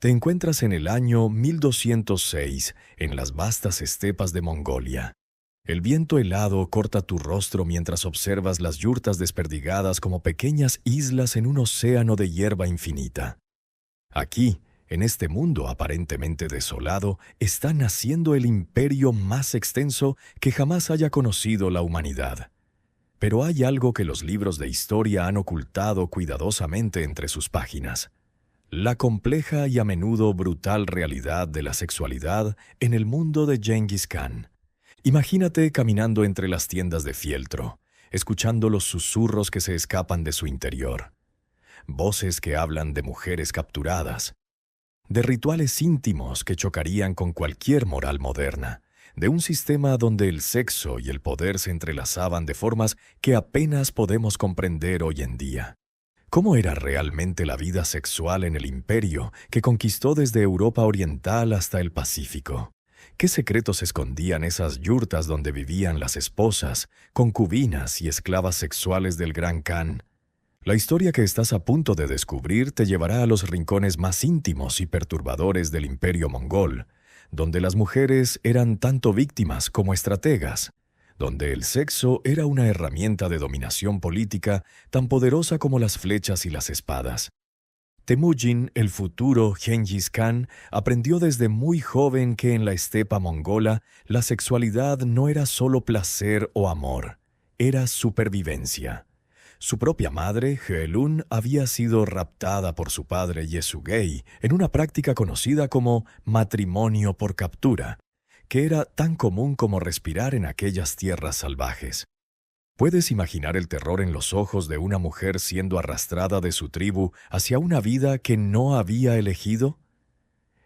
Te encuentras en el año 1206, en las vastas estepas de Mongolia. El viento helado corta tu rostro mientras observas las yurtas desperdigadas como pequeñas islas en un océano de hierba infinita. Aquí, en este mundo aparentemente desolado, está naciendo el imperio más extenso que jamás haya conocido la humanidad. Pero hay algo que los libros de historia han ocultado cuidadosamente entre sus páginas: la compleja y a menudo brutal realidad de la sexualidad en el mundo de Gengis Khan. Imagínate caminando entre las tiendas de fieltro, escuchando los susurros que se escapan de su interior. Voces que hablan de mujeres capturadas, de rituales íntimos que chocarían con cualquier moral moderna, de un sistema donde el sexo y el poder se entrelazaban de formas que apenas podemos comprender hoy en día. ¿Cómo era realmente la vida sexual en el imperio que conquistó desde Europa Oriental hasta el Pacífico? ¿Qué secretos escondían esas yurtas donde vivían las esposas, concubinas y esclavas sexuales del Gran Khan? La historia que estás a punto de descubrir te llevará a los rincones más íntimos y perturbadores del imperio mongol, donde las mujeres eran tanto víctimas como estrategas, donde el sexo era una herramienta de dominación política tan poderosa como las flechas y las espadas. Temujin, el futuro Gengis Khan, aprendió desde muy joven que en la estepa mongola la sexualidad no era solo placer o amor, era supervivencia. Su propia madre, Jeelun, había sido raptada por su padre Yesugei en una práctica conocida como matrimonio por captura, que era tan común como respirar en aquellas tierras salvajes. ¿Puedes imaginar el terror en los ojos de una mujer siendo arrastrada de su tribu hacia una vida que no había elegido?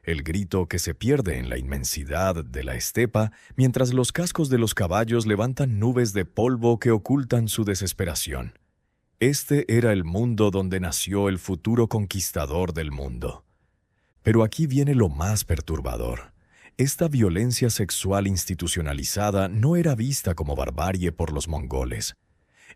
El grito que se pierde en la inmensidad de la estepa mientras los cascos de los caballos levantan nubes de polvo que ocultan su desesperación. Este era el mundo donde nació el futuro conquistador del mundo. Pero aquí viene lo más perturbador. Esta violencia sexual institucionalizada no era vista como barbarie por los mongoles.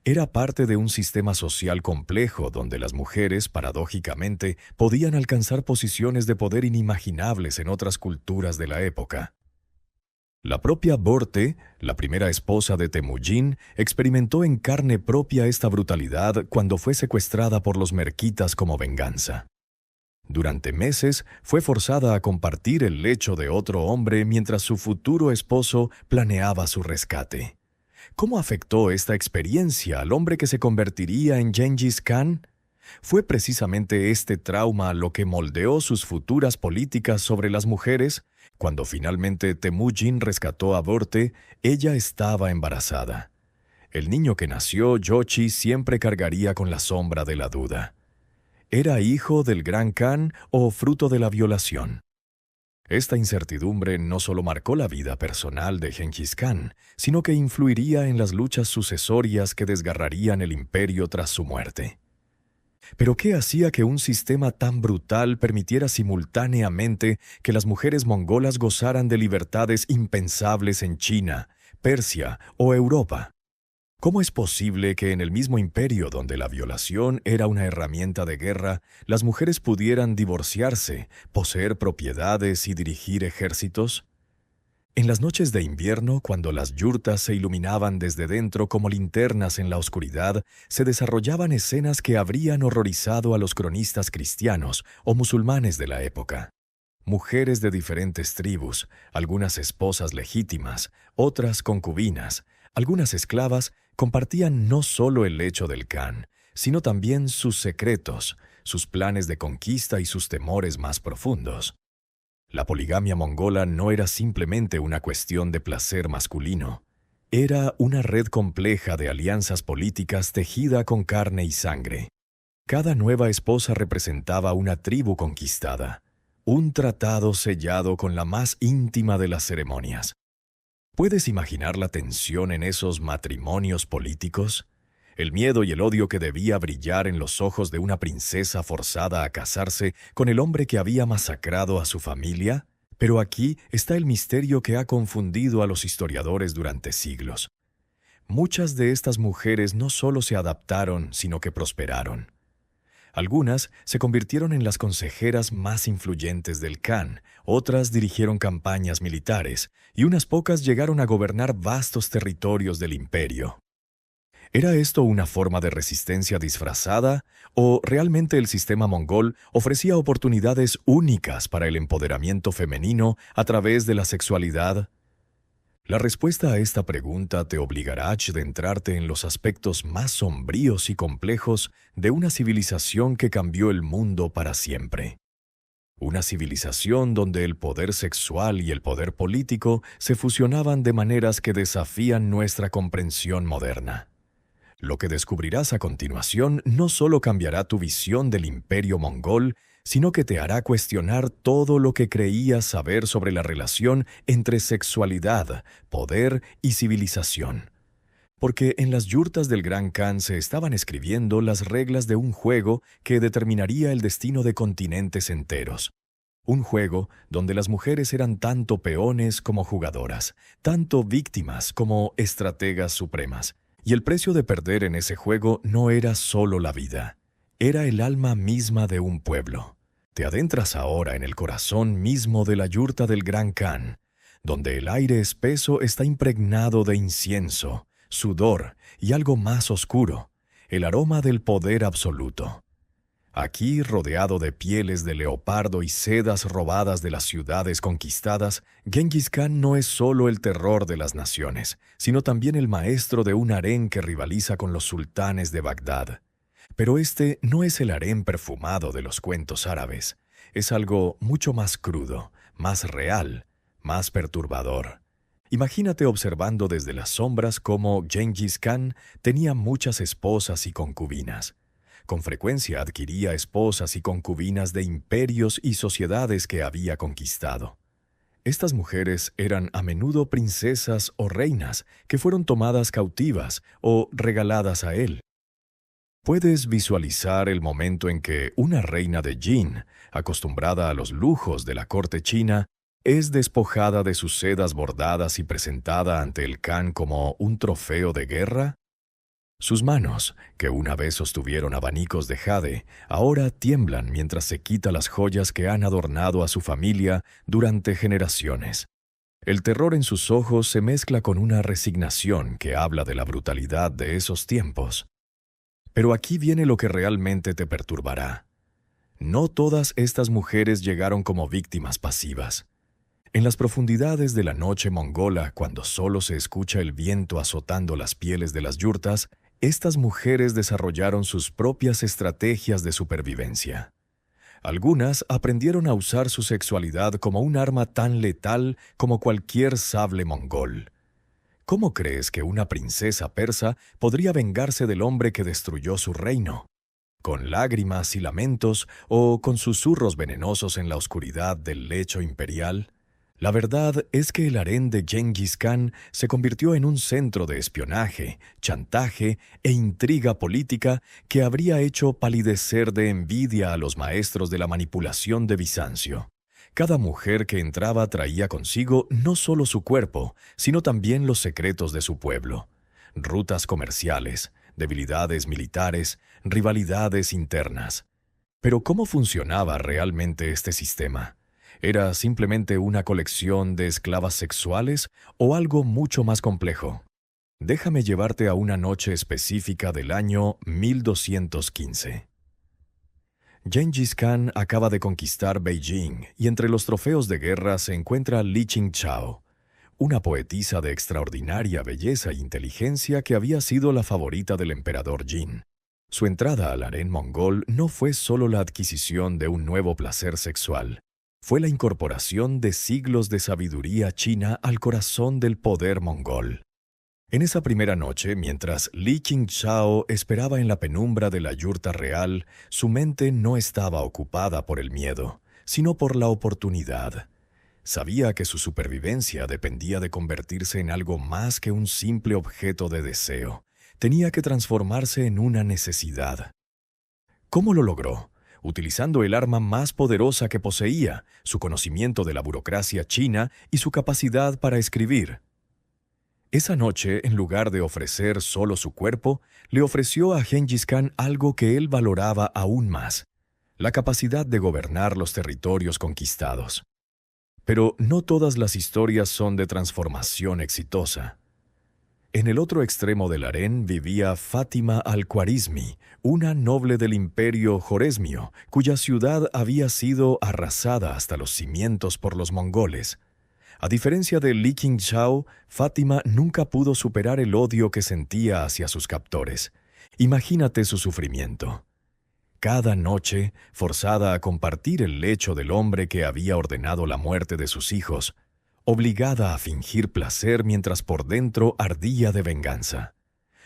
Era parte de un sistema social complejo donde las mujeres, paradójicamente, podían alcanzar posiciones de poder inimaginables en otras culturas de la época. La propia Borte, la primera esposa de Temujin, experimentó en carne propia esta brutalidad cuando fue secuestrada por los merquitas como venganza. Durante meses fue forzada a compartir el lecho de otro hombre mientras su futuro esposo planeaba su rescate. ¿Cómo afectó esta experiencia al hombre que se convertiría en Gengis Khan? ¿Fue precisamente este trauma lo que moldeó sus futuras políticas sobre las mujeres? Cuando finalmente Temujin rescató a Borte, ella estaba embarazada. El niño que nació, Yochi, siempre cargaría con la sombra de la duda. ¿Era hijo del Gran Khan o fruto de la violación? Esta incertidumbre no solo marcó la vida personal de Gengis Khan, sino que influiría en las luchas sucesorias que desgarrarían el imperio tras su muerte. ¿Pero qué hacía que un sistema tan brutal permitiera simultáneamente que las mujeres mongolas gozaran de libertades impensables en China, Persia o Europa? ¿Cómo es posible que en el mismo imperio donde la violación era una herramienta de guerra, las mujeres pudieran divorciarse, poseer propiedades y dirigir ejércitos? En las noches de invierno, cuando las yurtas se iluminaban desde dentro como linternas en la oscuridad, se desarrollaban escenas que habrían horrorizado a los cronistas cristianos o musulmanes de la época. Mujeres de diferentes tribus, algunas esposas legítimas, otras concubinas, algunas esclavas, compartían no solo el lecho del Khan, sino también sus secretos, sus planes de conquista y sus temores más profundos. La poligamia mongola no era simplemente una cuestión de placer masculino. Era una red compleja de alianzas políticas tejida con carne y sangre. Cada nueva esposa representaba una tribu conquistada, un tratado sellado con la más íntima de las ceremonias. ¿Puedes imaginar la tensión en esos matrimonios políticos? El miedo y el odio que debía brillar en los ojos de una princesa forzada a casarse con el hombre que había masacrado a su familia. Pero aquí está el misterio que ha confundido a los historiadores durante siglos. Muchas de estas mujeres no solo se adaptaron, sino que prosperaron. Algunas se convirtieron en las consejeras más influyentes del Khan, otras dirigieron campañas militares, y unas pocas llegaron a gobernar vastos territorios del imperio. ¿Era esto una forma de resistencia disfrazada o realmente el sistema mongol ofrecía oportunidades únicas para el empoderamiento femenino a través de la sexualidad? La respuesta a esta pregunta te obligará a adentrarte en los aspectos más sombríos y complejos de una civilización que cambió el mundo para siempre. Una civilización donde el poder sexual y el poder político se fusionaban de maneras que desafían nuestra comprensión moderna. Lo que descubrirás a continuación no solo cambiará tu visión del imperio mongol, sino que te hará cuestionar todo lo que creías saber sobre la relación entre sexualidad, poder y civilización. Porque en las yurtas del Gran Khan se estaban escribiendo las reglas de un juego que determinaría el destino de continentes enteros. Un juego donde las mujeres eran tanto peones como jugadoras, tanto víctimas como estrategas supremas. Y el precio de perder en ese juego no era solo la vida, era el alma misma de un pueblo. Te adentras ahora en el corazón mismo de la yurta del Gran Khan, donde el aire espeso está impregnado de incienso, sudor y algo más oscuro, el aroma del poder absoluto. Aquí, rodeado de pieles de leopardo y sedas robadas de las ciudades conquistadas, Genghis Khan no es solo el terror de las naciones, sino también el maestro de un harén que rivaliza con los sultanes de Bagdad. Pero este no es el harén perfumado de los cuentos árabes. Es algo mucho más crudo, más real, más perturbador. Imagínate observando desde las sombras cómo Genghis Khan tenía muchas esposas y concubinas. Con frecuencia adquiría esposas y concubinas de imperios y sociedades que había conquistado. Estas mujeres eran a menudo princesas o reinas que fueron tomadas cautivas o regaladas a él. Puedes visualizar el momento en que una reina de Jin, acostumbrada a los lujos de la corte china, es despojada de sus sedas bordadas y presentada ante el Khan como un trofeo de guerra. Sus manos, que una vez sostuvieron abanicos de jade, ahora tiemblan mientras se quita las joyas que han adornado a su familia durante generaciones. El terror en sus ojos se mezcla con una resignación que habla de la brutalidad de esos tiempos. Pero aquí viene lo que realmente te perturbará. No todas estas mujeres llegaron como víctimas pasivas. En las profundidades de la noche mongola, cuando solo se escucha el viento azotando las pieles de las yurtas, estas mujeres desarrollaron sus propias estrategias de supervivencia. Algunas aprendieron a usar su sexualidad como un arma tan letal como cualquier sable mongol. ¿Cómo crees que una princesa persa podría vengarse del hombre que destruyó su reino? ¿Con lágrimas y lamentos o con susurros venenosos en la oscuridad del lecho imperial? La verdad es que el harén de Genghis Khan se convirtió en un centro de espionaje, chantaje e intriga política que habría hecho palidecer de envidia a los maestros de la manipulación de Bizancio. Cada mujer que entraba traía consigo no solo su cuerpo, sino también los secretos de su pueblo. Rutas comerciales, debilidades militares, rivalidades internas. Pero ¿cómo funcionaba realmente este sistema? ¿Era simplemente una colección de esclavas sexuales o algo mucho más complejo? Déjame llevarte a una noche específica del año 1215. Genghis Khan acaba de conquistar Beijing y entre los trofeos de guerra se encuentra Li Qingchao, una poetisa de extraordinaria belleza e inteligencia que había sido la favorita del emperador Jin. Su entrada al harén mongol no fue solo la adquisición de un nuevo placer sexual, fue la incorporación de siglos de sabiduría china al corazón del poder mongol. En esa primera noche, mientras Li Qingchao esperaba en la penumbra de la yurta real, su mente no estaba ocupada por el miedo, sino por la oportunidad. Sabía que su supervivencia dependía de convertirse en algo más que un simple objeto de deseo. Tenía que transformarse en una necesidad. ¿Cómo lo logró? Utilizando el arma más poderosa que poseía, su conocimiento de la burocracia china y su capacidad para escribir. Esa noche, en lugar de ofrecer solo su cuerpo, le ofreció a Gengis Khan algo que él valoraba aún más: la capacidad de gobernar los territorios conquistados. Pero no todas las historias son de transformación exitosa. En el otro extremo del harén vivía Fátima al-Khwarizmi, una noble del imperio joresmio, cuya ciudad había sido arrasada hasta los cimientos por los mongoles. A diferencia de Li Qingzhao, Fátima nunca pudo superar el odio que sentía hacia sus captores. Imagínate su sufrimiento. Cada noche, forzada a compartir el lecho del hombre que había ordenado la muerte de sus hijos, obligada a fingir placer mientras por dentro ardía de venganza.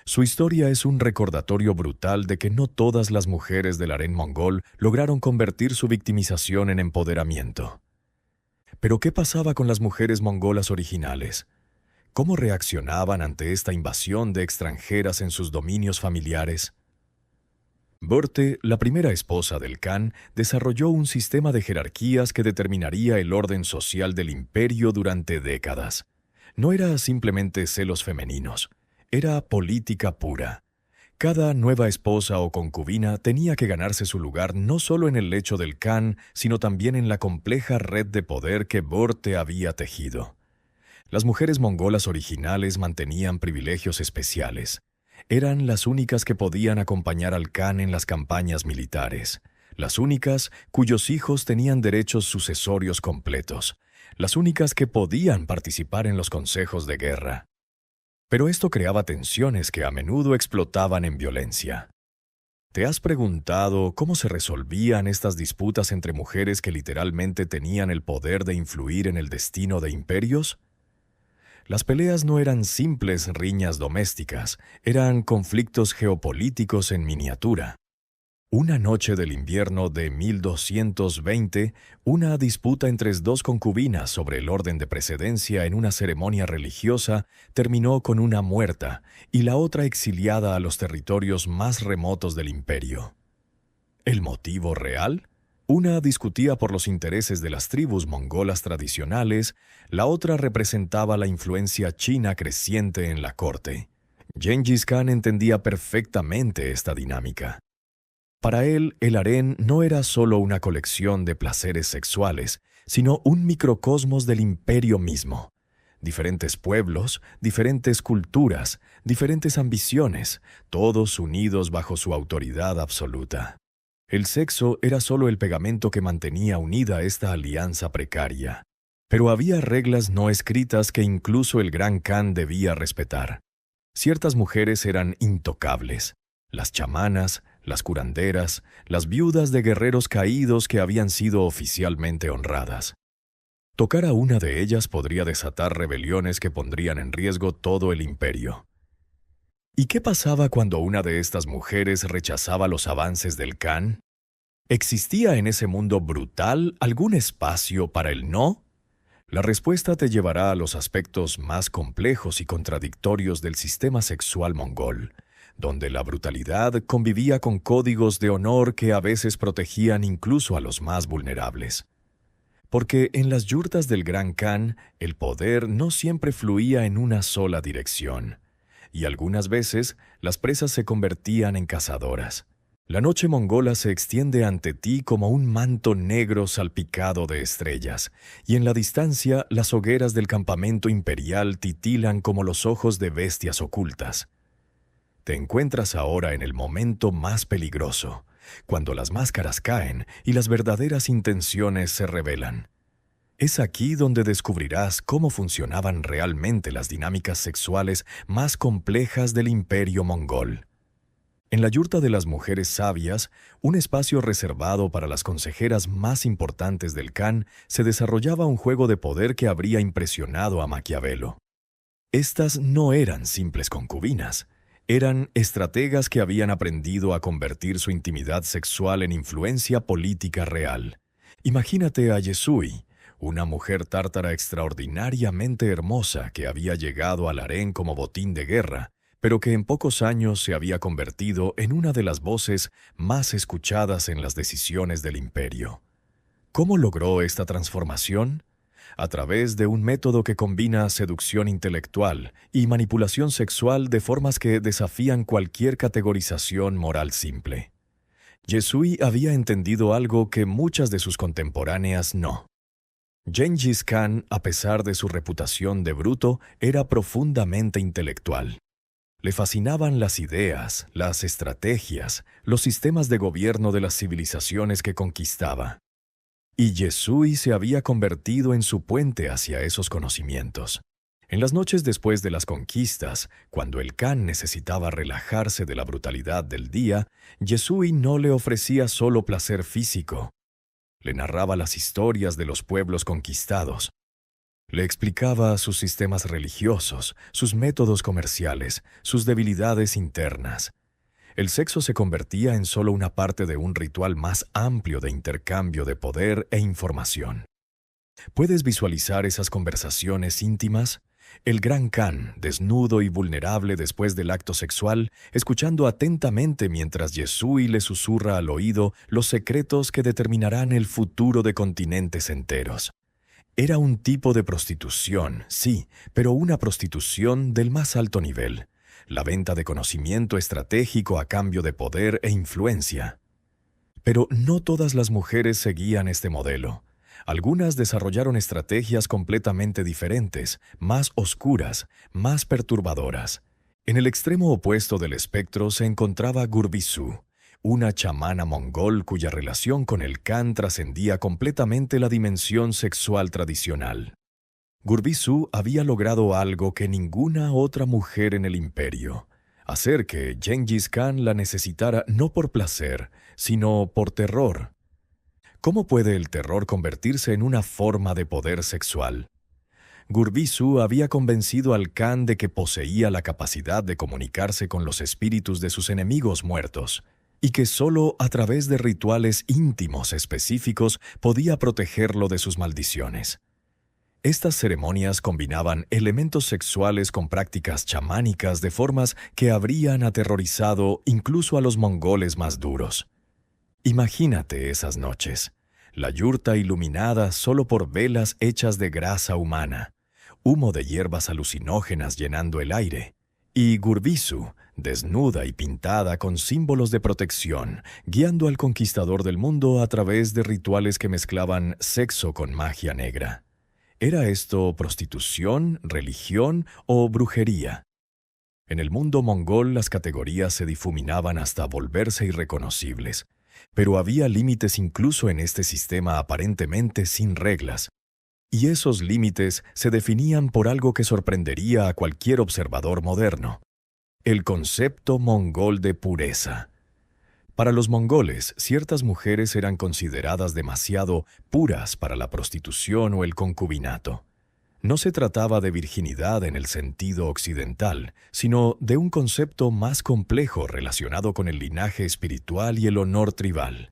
Su historia es un recordatorio brutal de que no todas las mujeres del harén mongol lograron convertir su victimización en empoderamiento. Pero ¿qué pasaba con las mujeres mongolas originales? ¿Cómo reaccionaban ante esta invasión de extranjeras en sus dominios familiares? Borte, la primera esposa del Khan, desarrolló un sistema de jerarquías que determinaría el orden social del imperio durante décadas. No era simplemente celos femeninos, era política pura. Cada nueva esposa o concubina tenía que ganarse su lugar no solo en el lecho del Khan, sino también en la compleja red de poder que Borte había tejido. Las mujeres mongolas originales mantenían privilegios especiales. Eran las únicas que podían acompañar al Khan en las campañas militares, las únicas cuyos hijos tenían derechos sucesorios completos, las únicas que podían participar en los consejos de guerra. Pero esto creaba tensiones que a menudo explotaban en violencia. ¿Te has preguntado cómo se resolvían estas disputas entre mujeres que literalmente tenían el poder de influir en el destino de imperios? Las peleas no eran simples riñas domésticas, eran conflictos geopolíticos en miniatura. Una noche del invierno de 1220, una disputa entre dos concubinas sobre el orden de precedencia en una ceremonia religiosa terminó con una muerta y la otra exiliada a los territorios más remotos del imperio. ¿El motivo real? Una discutía por los intereses de las tribus mongolas tradicionales, la otra representaba la influencia china creciente en la corte. Gengis Khan entendía perfectamente esta dinámica. Para él, el harén no era solo una colección de placeres sexuales, sino un microcosmos del imperio mismo. Diferentes pueblos, diferentes culturas, diferentes ambiciones, todos unidos bajo su autoridad absoluta. El sexo era solo el pegamento que mantenía unida esta alianza precaria. Pero había reglas no escritas que incluso el gran Khan debía respetar. Ciertas mujeres eran intocables: las chamanas, las curanderas, las viudas de guerreros caídos que habían sido oficialmente honradas. Tocar a una de ellas podría desatar rebeliones que pondrían en riesgo todo el imperio. ¿Y qué pasaba cuando una de estas mujeres rechazaba los avances del Khan? ¿Existía en ese mundo brutal algún espacio para el no? La respuesta te llevará a los aspectos más complejos y contradictorios del sistema sexual mongol, donde la brutalidad convivía con códigos de honor que a veces protegían incluso a los más vulnerables. Porque en las yurtas del Gran Khan, el poder no siempre fluía en una sola dirección, y algunas veces las presas se convertían en cazadoras. La noche mongola se extiende ante ti como un manto negro salpicado de estrellas, y en la distancia las hogueras del campamento imperial titilan como los ojos de bestias ocultas. Te encuentras ahora en el momento más peligroso, cuando las máscaras caen y las verdaderas intenciones se revelan. Es aquí donde descubrirás cómo funcionaban realmente las dinámicas sexuales más complejas del imperio mongol. En la yurta de las mujeres sabias, un espacio reservado para las consejeras más importantes del Khan, se desarrollaba un juego de poder que habría impresionado a Maquiavelo. Estas no eran simples concubinas, eran estrategas que habían aprendido a convertir su intimidad sexual en influencia política real. Imagínate a Yesui, una mujer tártara extraordinariamente hermosa que había llegado al harén como botín de guerra, pero que en pocos años se había convertido en una de las voces más escuchadas en las decisiones del imperio. ¿Cómo logró esta transformación? a través de un método que combina seducción intelectual y manipulación sexual de formas que desafían cualquier categorización moral simple. Yesui había entendido algo que muchas de sus contemporáneas no. Gengis Khan, a pesar de su reputación de bruto, era profundamente intelectual. Le fascinaban las ideas, las estrategias, los sistemas de gobierno de las civilizaciones que conquistaba. Y Yesui se había convertido en su puente hacia esos conocimientos. En las noches después de las conquistas, cuando el Khan necesitaba relajarse de la brutalidad del día, Yesui no le ofrecía solo placer físico. Le narraba las historias de los pueblos conquistados. Le explicaba sus sistemas religiosos, sus métodos comerciales, sus debilidades internas. El sexo se convertía en solo una parte de un ritual más amplio de intercambio de poder e información. ¿Puedes visualizar esas conversaciones íntimas? El gran Khan, desnudo y vulnerable después del acto sexual, escuchando atentamente mientras Yesui le susurra al oído los secretos que determinarán el futuro de continentes enteros. Era un tipo de prostitución, sí, pero una prostitución del más alto nivel. La venta de conocimiento estratégico a cambio de poder e influencia. Pero no todas las mujeres seguían este modelo. Algunas desarrollaron estrategias completamente diferentes, más oscuras, más perturbadoras. En el extremo opuesto del espectro se encontraba Gurbizu, una chamana mongol cuya relación con el Khan trascendía completamente la dimensión sexual tradicional. Gurbizu había logrado algo que ninguna otra mujer en el imperio: hacer que Gengis Khan la necesitara no por placer, sino por terror. ¿Cómo puede el terror convertirse en una forma de poder sexual? Gurbizu había convencido al Khan de que poseía la capacidad de comunicarse con los espíritus de sus enemigos muertos, y que solo a través de rituales íntimos específicos podía protegerlo de sus maldiciones. Estas ceremonias combinaban elementos sexuales con prácticas chamánicas de formas que habrían aterrorizado incluso a los mongoles más duros. Imagínate esas noches, la yurta iluminada solo por velas hechas de grasa humana, humo de hierbas alucinógenas llenando el aire, y Gurbizu, desnuda y pintada con símbolos de protección, guiando al conquistador del mundo a través de rituales que mezclaban sexo con magia negra. ¿Era esto prostitución, religión o brujería? En el mundo mongol las categorías se difuminaban hasta volverse irreconocibles, pero había límites incluso en este sistema aparentemente sin reglas. Y esos límites se definían por algo que sorprendería a cualquier observador moderno: el concepto mongol de pureza. Para los mongoles, ciertas mujeres eran consideradas demasiado puras para la prostitución o el concubinato. No se trataba de virginidad en el sentido occidental, sino de un concepto más complejo relacionado con el linaje espiritual y el honor tribal.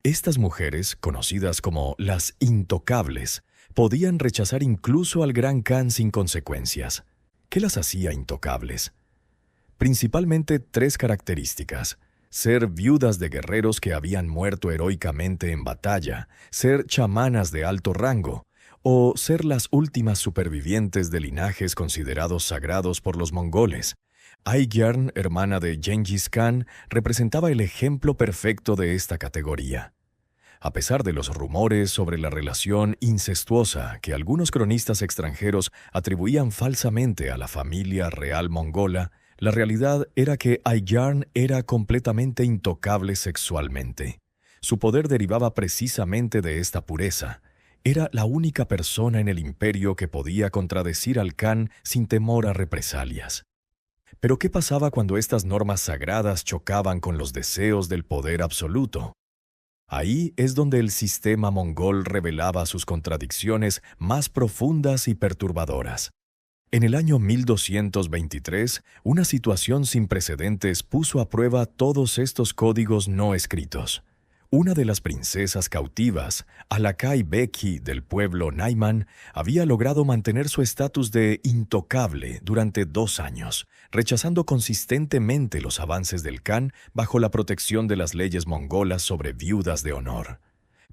Estas mujeres, conocidas como las intocables, podían rechazar incluso al gran Khan sin consecuencias. ¿Qué las hacía intocables? Principalmente 3 características: ser viudas de guerreros que habían muerto heroicamente en batalla, ser chamanas de alto rango, o ser las últimas supervivientes de linajes considerados sagrados por los mongoles. Aigyarn, hermana de Gengis Khan, representaba el ejemplo perfecto de esta categoría. A pesar de los rumores sobre la relación incestuosa que algunos cronistas extranjeros atribuían falsamente a la familia real mongola, la realidad era que Aigyarn era completamente intocable sexualmente. Su poder derivaba precisamente de esta pureza. Era la única persona en el imperio que podía contradecir al Khan sin temor a represalias. Pero ¿qué pasaba cuando estas normas sagradas chocaban con los deseos del poder absoluto? Ahí es donde el sistema mongol revelaba sus contradicciones más profundas y perturbadoras. En el año 1223, una situación sin precedentes puso a prueba todos estos códigos no escritos. Una de las princesas cautivas, Alakai Beki del pueblo Naiman, había logrado mantener su estatus de intocable durante 2 años, rechazando consistentemente los avances del Khan bajo la protección de las leyes mongolas sobre viudas de honor.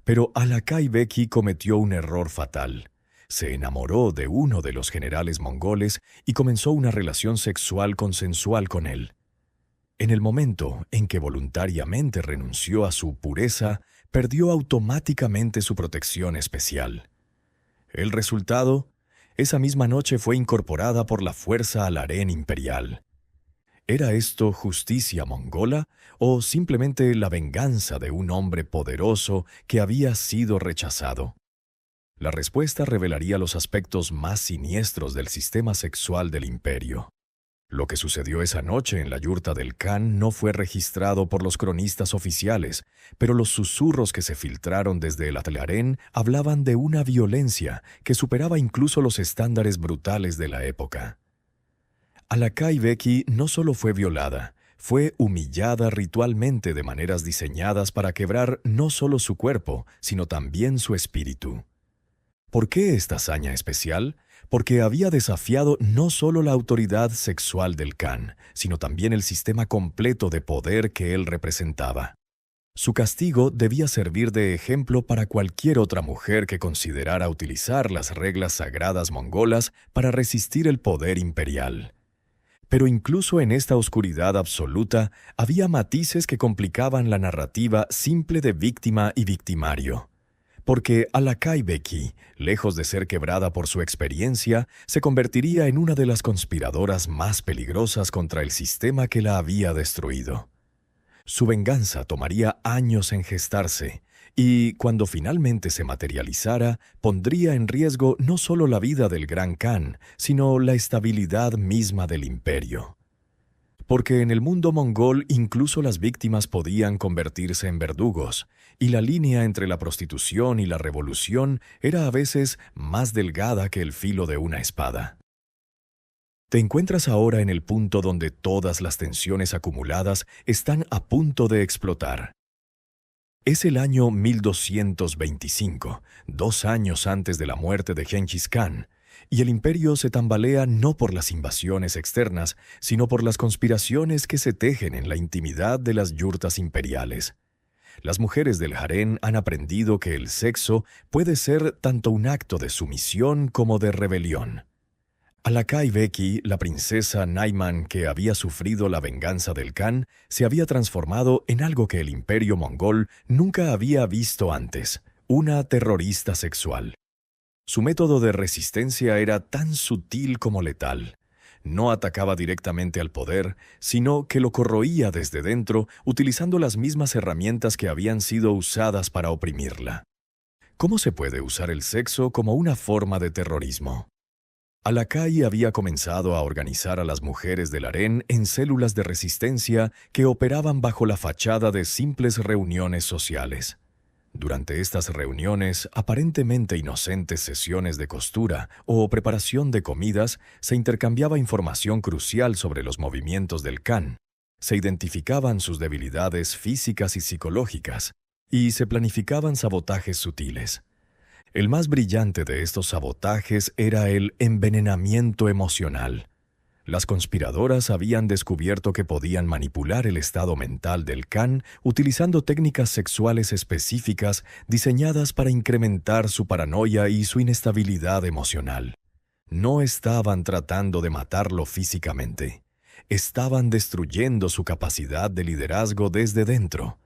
Pero Alakai Beki cometió un error fatal. se enamoró de uno de los generales mongoles y comenzó una relación sexual consensual con él. En el momento en que voluntariamente renunció a su pureza, perdió automáticamente su protección especial. El resultado, esa misma noche fue incorporada por la fuerza al harén imperial. ¿Era esto justicia mongola o simplemente la venganza de un hombre poderoso que había sido rechazado? La respuesta revelaría los aspectos más siniestros del sistema sexual del imperio. Lo que sucedió esa noche en la yurta del Khan no fue registrado por los cronistas oficiales, pero los susurros que se filtraron desde el harén hablaban de una violencia que superaba incluso los estándares brutales de la época. Alakai Beki no solo fue violada, fue humillada ritualmente de maneras diseñadas para quebrar no solo su cuerpo, sino también su espíritu. ¿Por qué esta hazaña especial? Porque había desafiado no solo la autoridad sexual del Khan, sino también el sistema completo de poder que él representaba. Su castigo debía servir de ejemplo para cualquier otra mujer que considerara utilizar las reglas sagradas mongolas para resistir el poder imperial. Pero incluso en esta oscuridad absoluta había matices que complicaban la narrativa simple de víctima y victimario. Porque Alakai Beki, lejos de ser quebrada por su experiencia, se convertiría en una de las conspiradoras más peligrosas contra el sistema que la había destruido. Su venganza tomaría años en gestarse, y cuando finalmente se materializara, pondría en riesgo no solo la vida del Gran Khan, sino la estabilidad misma del imperio. Porque en el mundo mongol incluso las víctimas podían convertirse en verdugos, y la línea entre la prostitución y la revolución era a veces más delgada que el filo de una espada. Te encuentras ahora en el punto donde todas las tensiones acumuladas están a punto de explotar. Es el año 1225, 2 años antes de la muerte de Genghis Khan, y el imperio se tambalea no por las invasiones externas, sino por las conspiraciones que se tejen en la intimidad de las yurtas imperiales. Las mujeres del harén han aprendido que el sexo puede ser tanto un acto de sumisión como de rebelión. Alakai Beki, la princesa Naiman que había sufrido la venganza del Khan, se había transformado en algo que el imperio mongol nunca había visto antes, una terrorista sexual. Su método de resistencia era tan sutil como letal. No atacaba directamente al poder, sino que lo corroía desde dentro, utilizando las mismas herramientas que habían sido usadas para oprimirla. ¿Cómo se puede usar el sexo como una forma de terrorismo? Alakai había comenzado a organizar a las mujeres del harén en células de resistencia que operaban bajo la fachada de simples reuniones sociales. Durante estas reuniones, aparentemente inocentes sesiones de costura o preparación de comidas, se intercambiaba información crucial sobre los movimientos del Khan, se identificaban sus debilidades físicas y psicológicas, y se planificaban sabotajes sutiles. El más brillante de estos sabotajes era el envenenamiento emocional. Las conspiradoras habían descubierto que podían manipular el estado mental del Khan utilizando técnicas sexuales específicas diseñadas para incrementar su paranoia y su inestabilidad emocional. No estaban tratando de matarlo físicamente. Estaban destruyendo su capacidad de liderazgo desde dentro.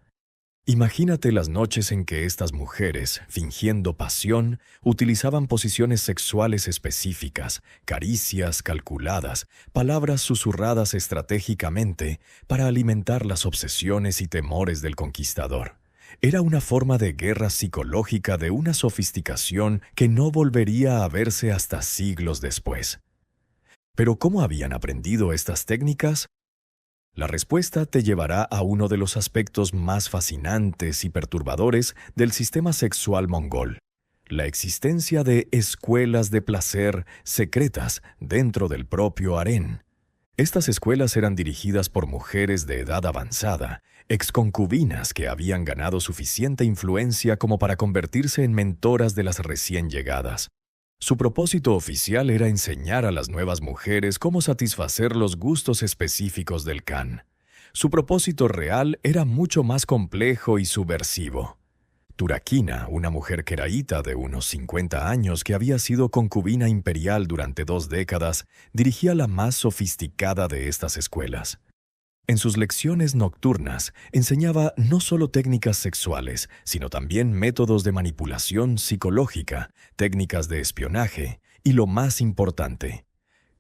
Imagínate las noches en que estas mujeres, fingiendo pasión, utilizaban posiciones sexuales específicas, caricias calculadas, palabras susurradas estratégicamente para alimentar las obsesiones y temores del conquistador. Era una forma de guerra psicológica de una sofisticación que no volvería a verse hasta siglos después. ¿Pero cómo habían aprendido estas técnicas? La respuesta te llevará a uno de los aspectos más fascinantes y perturbadores del sistema sexual mongol: la existencia de escuelas de placer secretas dentro del propio harén. Estas escuelas eran dirigidas por mujeres de edad avanzada, exconcubinas que habían ganado suficiente influencia como para convertirse en mentoras de las recién llegadas. Su propósito oficial era enseñar a las nuevas mujeres cómo satisfacer los gustos específicos del Khan. Su propósito real era mucho más complejo y subversivo. Turakina, una mujer queraíta de unos 50 años que había sido concubina imperial durante 2 décadas, dirigía la más sofisticada de estas escuelas. En sus lecciones nocturnas enseñaba no solo técnicas sexuales, sino también métodos de manipulación psicológica, técnicas de espionaje y, lo más importante,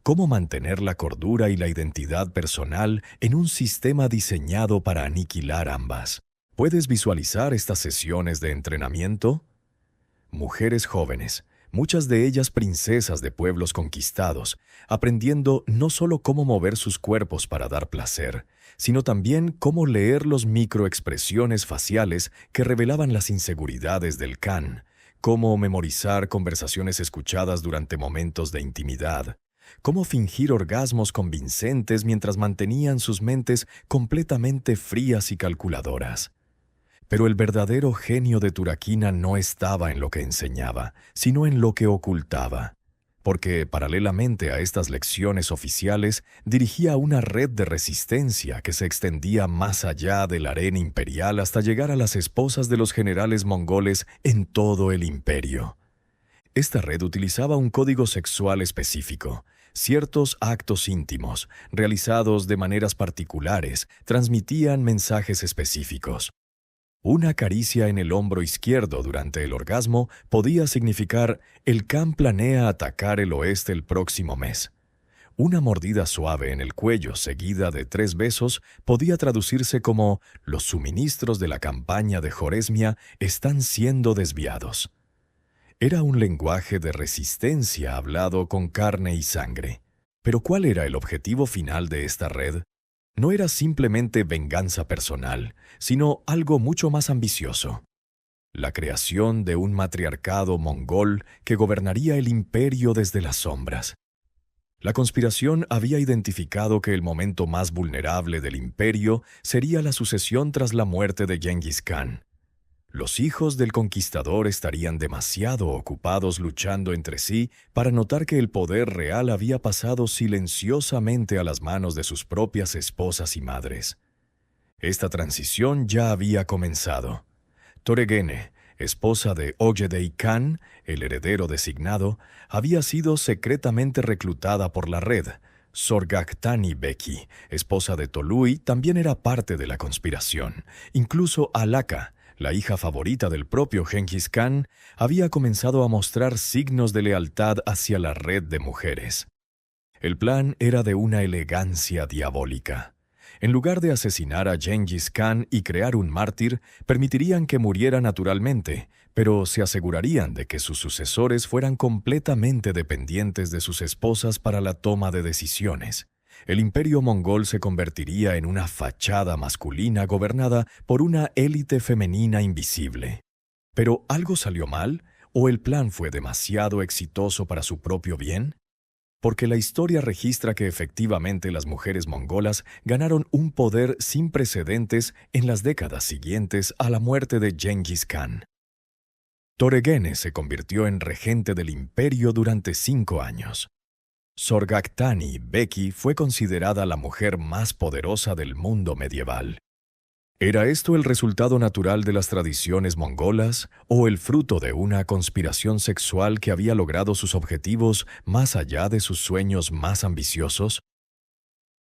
cómo mantener la cordura y la identidad personal en un sistema diseñado para aniquilar ambas. ¿Puedes visualizar estas sesiones de entrenamiento? Mujeres jóvenes, muchas de ellas princesas de pueblos conquistados, aprendiendo no solo cómo mover sus cuerpos para dar placer, sino también cómo leer las microexpresiones faciales que revelaban las inseguridades del Khan, cómo memorizar conversaciones escuchadas durante momentos de intimidad, cómo fingir orgasmos convincentes mientras mantenían sus mentes completamente frías y calculadoras. Pero el verdadero genio de Turakina no estaba en lo que enseñaba, sino en lo que ocultaba, porque paralelamente a estas lecciones oficiales dirigía una red de resistencia que se extendía más allá del harén imperial hasta llegar a las esposas de los generales mongoles en todo el imperio. Esta red utilizaba un código sexual específico. Ciertos actos íntimos, realizados de maneras particulares, transmitían mensajes específicos. Una caricia en el hombro izquierdo durante el orgasmo podía significar «el Khan planea atacar el oeste el próximo mes». Una mordida suave en el cuello seguida de 3 besos podía traducirse como «los suministros de la campaña de Joresmia están siendo desviados». Era un lenguaje de resistencia hablado con carne y sangre. Pero ¿cuál era el objetivo final de esta red? No era simplemente venganza personal, sino algo mucho más ambicioso. La creación de un matriarcado mongol que gobernaría el imperio desde las sombras. La conspiración había identificado que el momento más vulnerable del imperio sería la sucesión tras la muerte de Genghis Khan. Los hijos del conquistador estarían demasiado ocupados luchando entre sí para notar que el poder real había pasado silenciosamente a las manos de sus propias esposas y madres. Esta transición ya había comenzado. Toregene, esposa de Ogedei Khan, el heredero designado, había sido secretamente reclutada por la red. Sorghaghtani Beki, esposa de Tolui, también era parte de la conspiración. Incluso Alaka, la hija favorita del propio Genghis Khan, había comenzado a mostrar signos de lealtad hacia la red de mujeres. El plan era de una elegancia diabólica. En lugar de asesinar a Genghis Khan y crear un mártir, permitirían que muriera naturalmente, pero se asegurarían de que sus sucesores fueran completamente dependientes de sus esposas para la toma de decisiones. El imperio mongol se convertiría en una fachada masculina gobernada por una élite femenina invisible. ¿Pero algo salió mal? ¿O el plan fue demasiado exitoso para su propio bien? Porque la historia registra que efectivamente las mujeres mongolas ganaron un poder sin precedentes en las décadas siguientes a la muerte de Genghis Khan. Toregene se convirtió en regente del imperio durante 5 años. Sorghaghtani Beki fue considerada la mujer más poderosa del mundo medieval. ¿Era esto el resultado natural de las tradiciones mongolas o el fruto de una conspiración sexual que había logrado sus objetivos más allá de sus sueños más ambiciosos?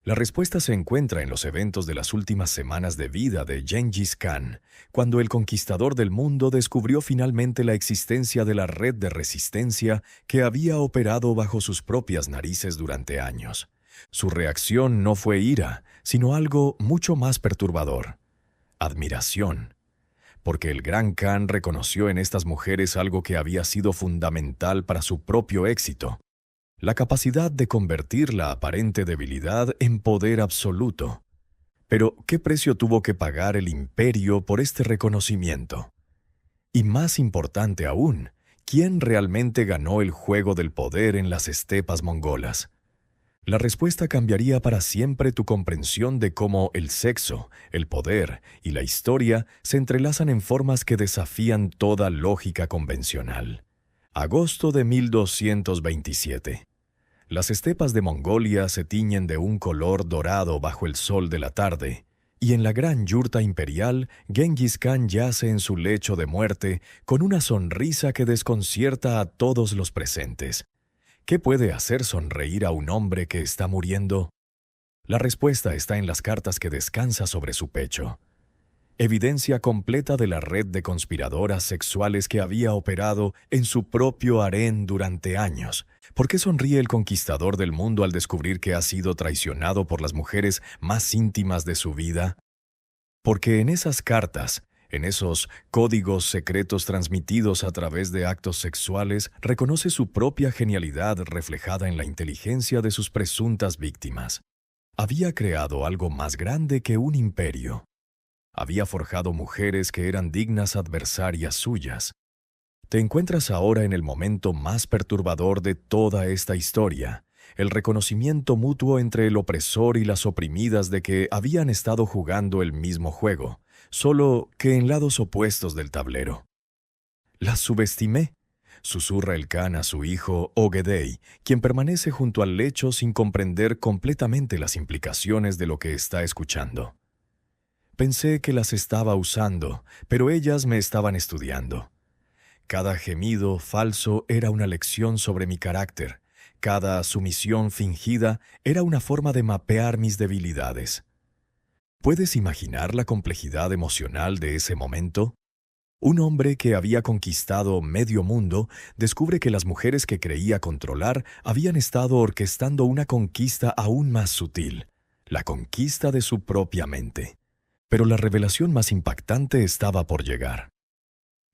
La respuesta se encuentra en los eventos de las últimas semanas de vida de Genghis Khan, cuando el conquistador del mundo descubrió finalmente la existencia de la red de resistencia que había operado bajo sus propias narices durante años. Su reacción no fue ira, sino algo mucho más perturbador: admiración. Porque el Gran Khan reconoció en estas mujeres algo que había sido fundamental para su propio éxito: la capacidad de convertir la aparente debilidad en poder absoluto. Pero, ¿qué precio tuvo que pagar el imperio por este reconocimiento? Y más importante aún, ¿quién realmente ganó el juego del poder en las estepas mongolas? La respuesta cambiaría para siempre tu comprensión de cómo el sexo, el poder y la historia se entrelazan en formas que desafían toda lógica convencional. Agosto de 1227. Las estepas de Mongolia se tiñen de un color dorado bajo el sol de la tarde, y en la gran yurta imperial, Genghis Khan yace en su lecho de muerte con una sonrisa que desconcierta a todos los presentes. ¿Qué puede hacer sonreír a un hombre que está muriendo? La respuesta está en las cartas que descansa sobre su pecho. Evidencia completa de la red de conspiradoras sexuales que había operado en su propio harén durante años. ¿Por qué sonríe el conquistador del mundo al descubrir que ha sido traicionado por las mujeres más íntimas de su vida? Porque en esas cartas, en esos códigos secretos transmitidos a través de actos sexuales, reconoce su propia genialidad reflejada en la inteligencia de sus presuntas víctimas. Había creado algo más grande que un imperio. Había forjado mujeres que eran dignas adversarias suyas. Te encuentras ahora en el momento más perturbador de toda esta historia, el reconocimiento mutuo entre el opresor y las oprimidas de que habían estado jugando el mismo juego, solo que en lados opuestos del tablero. «Las subestimé», susurra el Khan a su hijo Ogedei, quien permanece junto al lecho sin comprender completamente las implicaciones de lo que está escuchando. Pensé que las estaba usando, pero ellas me estaban estudiando. Cada gemido falso era una lección sobre mi carácter. Cada sumisión fingida era una forma de mapear mis debilidades. ¿Puedes imaginar la complejidad emocional de ese momento? Un hombre que había conquistado medio mundo descubre que las mujeres que creía controlar habían estado orquestando una conquista aún más sutil, la conquista de su propia mente. Pero la revelación más impactante estaba por llegar.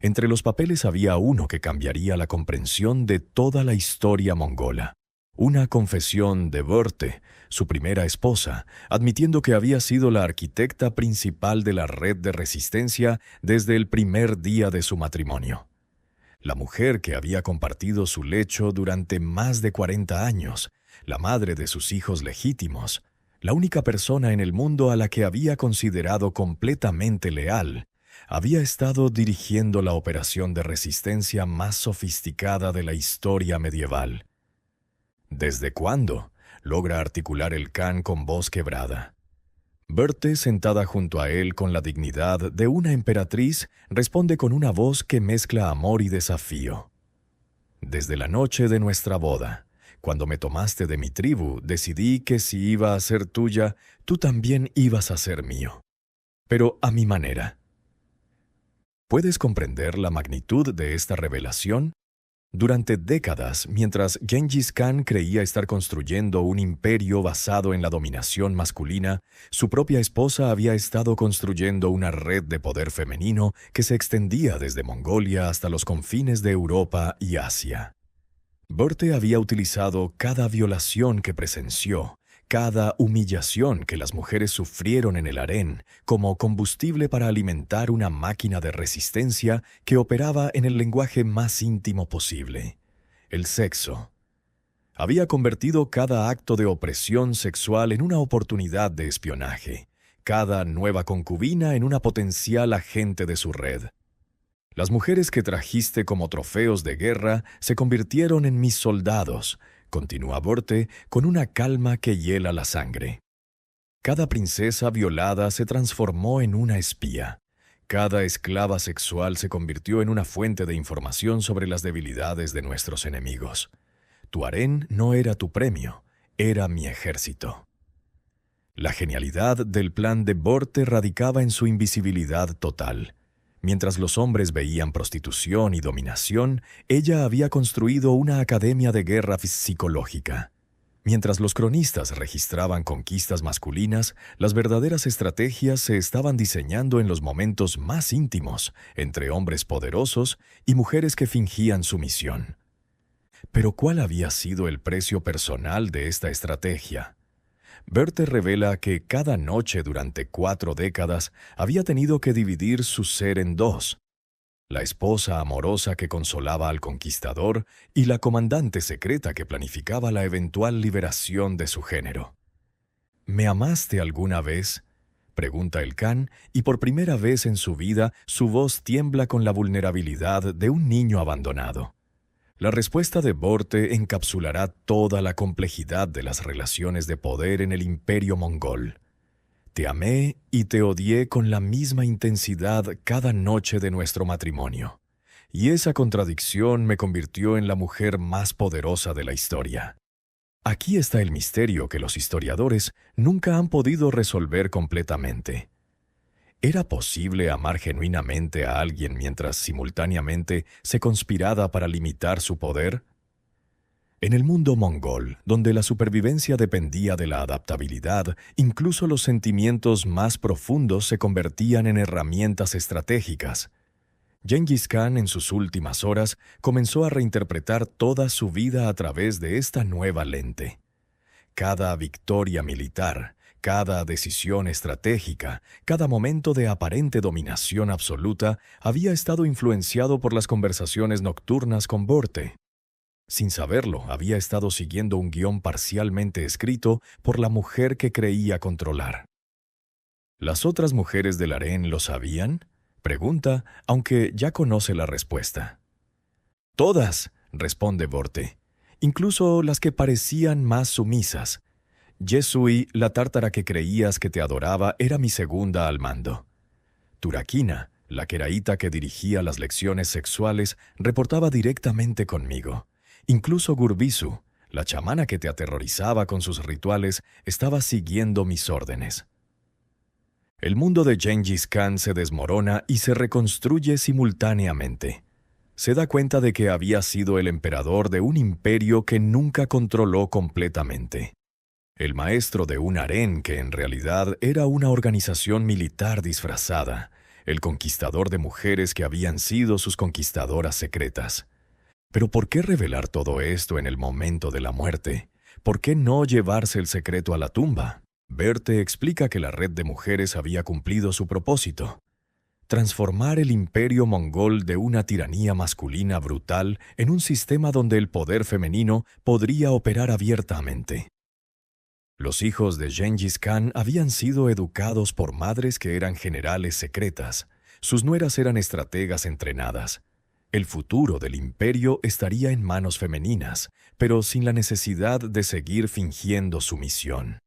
Entre los papeles había uno que cambiaría la comprensión de toda la historia mongola. Una confesión de Börte, su primera esposa, admitiendo que había sido la arquitecta principal de la red de resistencia desde el primer día de su matrimonio. La mujer que había compartido su lecho durante más de 40 años, la madre de sus hijos legítimos, la única persona en el mundo a la que había considerado completamente leal, había estado dirigiendo la operación de resistencia más sofisticada de la historia medieval. ¿Desde cuándo?, logra articular el Khan con voz quebrada. Börte, sentada junto a él con la dignidad de una emperatriz, responde con una voz que mezcla amor y desafío. Desde la noche de nuestra boda, cuando me tomaste de mi tribu, decidí que si iba a ser tuya, tú también ibas a ser mío. Pero a mi manera. ¿Puedes comprender la magnitud de esta revelación? Durante décadas, mientras Genghis Khan creía estar construyendo un imperio basado en la dominación masculina, su propia esposa había estado construyendo una red de poder femenino que se extendía desde Mongolia hasta los confines de Europa y Asia. Börte había utilizado cada violación que presenció, cada humillación que las mujeres sufrieron en el harén, como combustible para alimentar una máquina de resistencia que operaba en el lenguaje más íntimo posible, el sexo. Había convertido cada acto de opresión sexual en una oportunidad de espionaje, cada nueva concubina en una potencial agente de su red. Las mujeres que trajiste como trofeos de guerra se convirtieron en mis soldados, continúa Börte con una calma que hiela la sangre. Cada princesa violada se transformó en una espía. Cada esclava sexual se convirtió en una fuente de información sobre las debilidades de nuestros enemigos. Tu harén no era tu premio, era mi ejército. La genialidad del plan de Börte radicaba en su invisibilidad total. Mientras los hombres veían prostitución y dominación, ella había construido una academia de guerra psicológica. Mientras los cronistas registraban conquistas masculinas, las verdaderas estrategias se estaban diseñando en los momentos más íntimos, entre hombres poderosos y mujeres que fingían sumisión. Pero ¿cuál había sido el precio personal de esta estrategia? Börte revela que cada noche durante 4 décadas había tenido que dividir su ser en dos: la esposa amorosa que consolaba al conquistador y la comandante secreta que planificaba la eventual liberación de su género. ¿Me amaste alguna vez?, pregunta el Khan, y por primera vez en su vida su voz tiembla con la vulnerabilidad de un niño abandonado. La respuesta de Börte encapsulará toda la complejidad de las relaciones de poder en el imperio mongol. Te amé y te odié con la misma intensidad cada noche de nuestro matrimonio. Y esa contradicción me convirtió en la mujer más poderosa de la historia. Aquí está el misterio que los historiadores nunca han podido resolver completamente. ¿Era posible amar genuinamente a alguien mientras simultáneamente se conspiraba para limitar su poder? En el mundo mongol, donde la supervivencia dependía de la adaptabilidad, incluso los sentimientos más profundos se convertían en herramientas estratégicas. Gengis Khan, en sus últimas horas, comenzó a reinterpretar toda su vida a través de esta nueva lente. Cada victoria militar, cada decisión estratégica, cada momento de aparente dominación absoluta había estado influenciado por las conversaciones nocturnas con Borte. Sin saberlo, había estado siguiendo un guión parcialmente escrito por la mujer que creía controlar. ¿Las otras mujeres del harén lo sabían? Pregunta, aunque ya conoce la respuesta. Todas, responde Borte, incluso las que parecían más sumisas. Yesui, la tártara que creías que te adoraba, era mi segunda al mando. Turakina, la queraíta que dirigía las lecciones sexuales, reportaba directamente conmigo. Incluso Gurbisu, la chamana que te aterrorizaba con sus rituales, estaba siguiendo mis órdenes. El mundo de Gengis Khan se desmorona y se reconstruye simultáneamente. Se da cuenta de que había sido el emperador de un imperio que nunca controló completamente. El maestro de un harén que en realidad era una organización militar disfrazada, el conquistador de mujeres que habían sido sus conquistadoras secretas. Pero ¿por qué revelar todo esto en el momento de la muerte? ¿Por qué no llevarse el secreto a la tumba? Berthe explica que la red de mujeres había cumplido su propósito: transformar el imperio mongol de una tiranía masculina brutal en un sistema donde el poder femenino podría operar abiertamente. Los hijos de Gengis Khan habían sido educados por madres que eran generales secretas. Sus nueras eran estrategas entrenadas. El futuro del imperio estaría en manos femeninas, pero sin la necesidad de seguir fingiendo sumisión.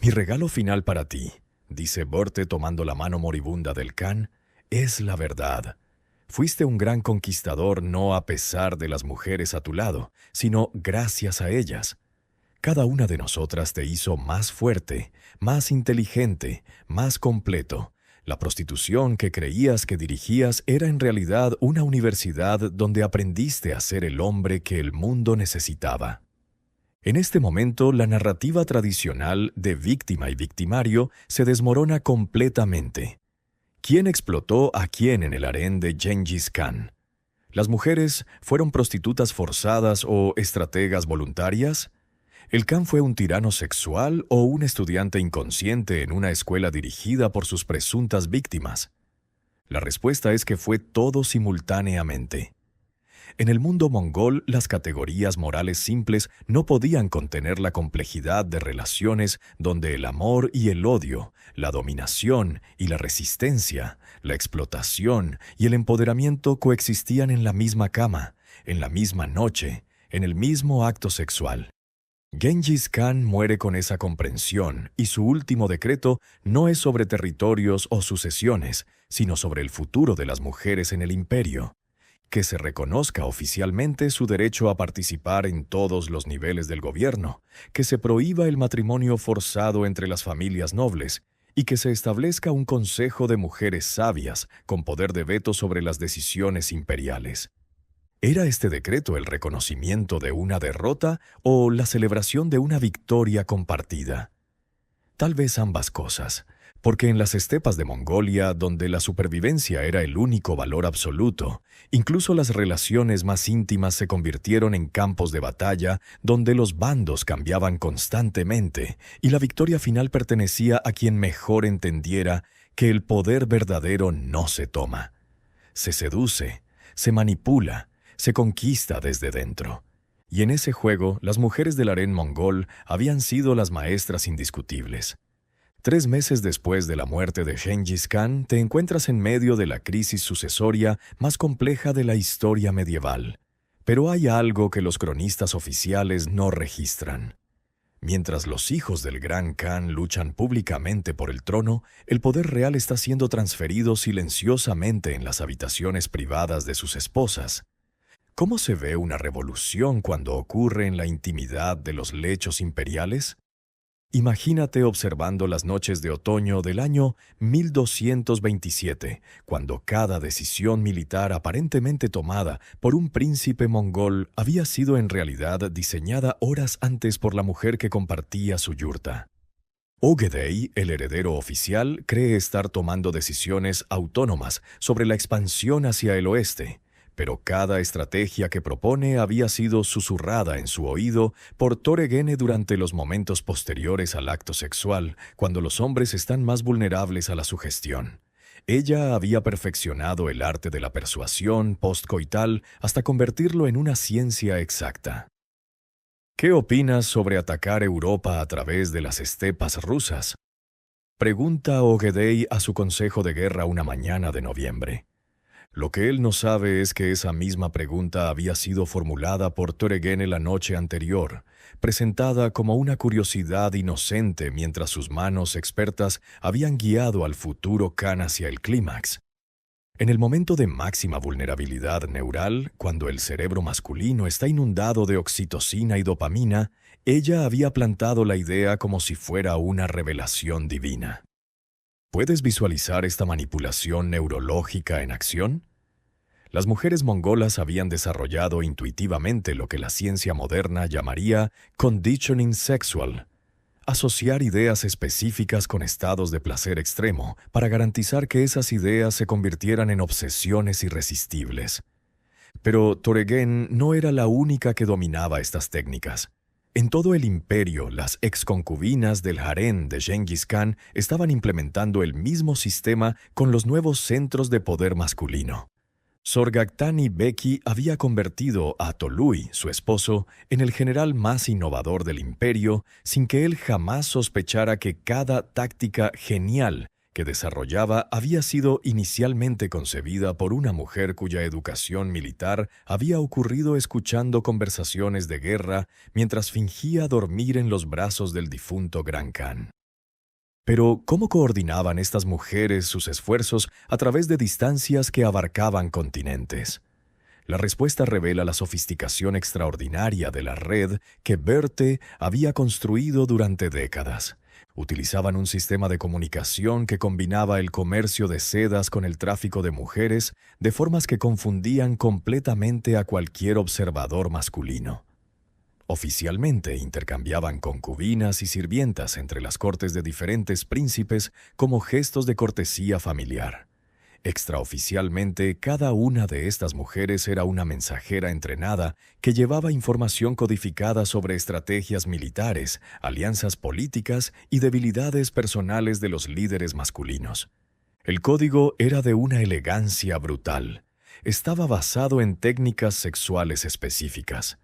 Mi regalo final para ti, dice Borte tomando la mano moribunda del Khan, es la verdad. Fuiste un gran conquistador no a pesar de las mujeres a tu lado, sino gracias a ellas. Cada una de nosotras te hizo más fuerte, más inteligente, más completo. La prostitución que creías que dirigías era en realidad una universidad donde aprendiste a ser el hombre que el mundo necesitaba. En este momento, la narrativa tradicional de víctima y victimario se desmorona completamente. ¿Quién explotó a quién en el harén de Gengis Khan? ¿Las mujeres fueron prostitutas forzadas o estrategas voluntarias? ¿El Khan fue un tirano sexual o un estudiante inconsciente en una escuela dirigida por sus presuntas víctimas? La respuesta es que fue todo simultáneamente. En el mundo mongol, las categorías morales simples no podían contener la complejidad de relaciones donde el amor y el odio, la dominación y la resistencia, la explotación y el empoderamiento coexistían en la misma cama, en la misma noche, en el mismo acto sexual. Gengis Khan muere con esa comprensión y su último decreto no es sobre territorios o sucesiones, sino sobre el futuro de las mujeres en el imperio. Que se reconozca oficialmente su derecho a participar en todos los niveles del gobierno, que se prohíba el matrimonio forzado entre las familias nobles y que se establezca un consejo de mujeres sabias con poder de veto sobre las decisiones imperiales. ¿Era este decreto el reconocimiento de una derrota o la celebración de una victoria compartida? Tal vez ambas cosas, porque en las estepas de Mongolia, donde la supervivencia era el único valor absoluto, incluso las relaciones más íntimas se convirtieron en campos de batalla donde los bandos cambiaban constantemente y la victoria final pertenecía a quien mejor entendiera que el poder verdadero no se toma. Se seduce, se manipula, se conquista desde dentro. Y en ese juego, las mujeres del harén mongol habían sido las maestras indiscutibles. 3 meses después de la muerte de Gengis Khan, te encuentras en medio de la crisis sucesoria más compleja de la historia medieval. Pero hay algo que los cronistas oficiales no registran. Mientras los hijos del Gran Khan luchan públicamente por el trono, el poder real está siendo transferido silenciosamente en las habitaciones privadas de sus esposas. ¿Cómo se ve una revolución cuando ocurre en la intimidad de los lechos imperiales? Imagínate observando las noches de otoño del año 1227, cuando cada decisión militar aparentemente tomada por un príncipe mongol había sido en realidad diseñada horas antes por la mujer que compartía su yurta. Ogedei, el heredero oficial, cree estar tomando decisiones autónomas sobre la expansión hacia el oeste, pero cada estrategia que propone había sido susurrada en su oído por Toregene durante los momentos posteriores al acto sexual, cuando los hombres están más vulnerables a la sugestión. Ella había perfeccionado el arte de la persuasión postcoital hasta convertirlo en una ciencia exacta. ¿Qué opinas sobre atacar Europa a través de las estepas rusas? Pregunta Ogedei a su consejo de guerra una mañana de noviembre. Lo que él no sabe es que esa misma pregunta había sido formulada por Toregene la noche anterior, presentada como una curiosidad inocente mientras sus manos expertas habían guiado al futuro Khan hacia el clímax. En el momento de máxima vulnerabilidad neural, cuando el cerebro masculino está inundado de oxitocina y dopamina, ella había plantado la idea como si fuera una revelación divina. ¿Puedes visualizar esta manipulación neurológica en acción? Las mujeres mongolas habían desarrollado intuitivamente lo que la ciencia moderna llamaría conditioning sexual, asociar ideas específicas con estados de placer extremo para garantizar que esas ideas se convirtieran en obsesiones irresistibles. Pero Toregene no era la única que dominaba estas técnicas. En todo el imperio, las exconcubinas del harén de Genghis Khan estaban implementando el mismo sistema con los nuevos centros de poder masculino. Sorghaghtani Beki había convertido a Tolui, su esposo, en el general más innovador del imperio, sin que él jamás sospechara que cada táctica genial que desarrollaba había sido inicialmente concebida por una mujer cuya educación militar había ocurrido escuchando conversaciones de guerra mientras fingía dormir en los brazos del difunto Gran Khan. Pero, ¿cómo coordinaban estas mujeres sus esfuerzos a través de distancias que abarcaban continentes? La respuesta revela la sofisticación extraordinaria de la red que Berthe había construido durante décadas. Utilizaban un sistema de comunicación que combinaba el comercio de sedas con el tráfico de mujeres de formas que confundían completamente a cualquier observador masculino. Oficialmente intercambiaban concubinas y sirvientas entre las cortes de diferentes príncipes como gestos de cortesía familiar. Extraoficialmente, cada una de estas mujeres era una mensajera entrenada que llevaba información codificada sobre estrategias militares, alianzas políticas y debilidades personales de los líderes masculinos. El código era de una elegancia brutal. Estaba basado en técnicas sexuales específicas.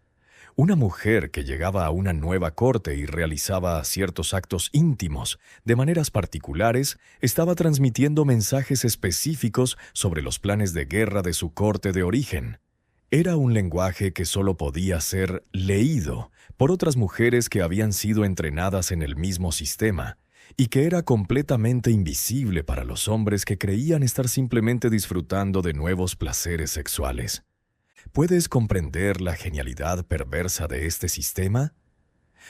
Una mujer que llegaba a una nueva corte y realizaba ciertos actos íntimos de maneras particulares estaba transmitiendo mensajes específicos sobre los planes de guerra de su corte de origen. Era un lenguaje que solo podía ser leído por otras mujeres que habían sido entrenadas en el mismo sistema y que era completamente invisible para los hombres que creían estar simplemente disfrutando de nuevos placeres sexuales. ¿Puedes comprender la genialidad perversa de este sistema?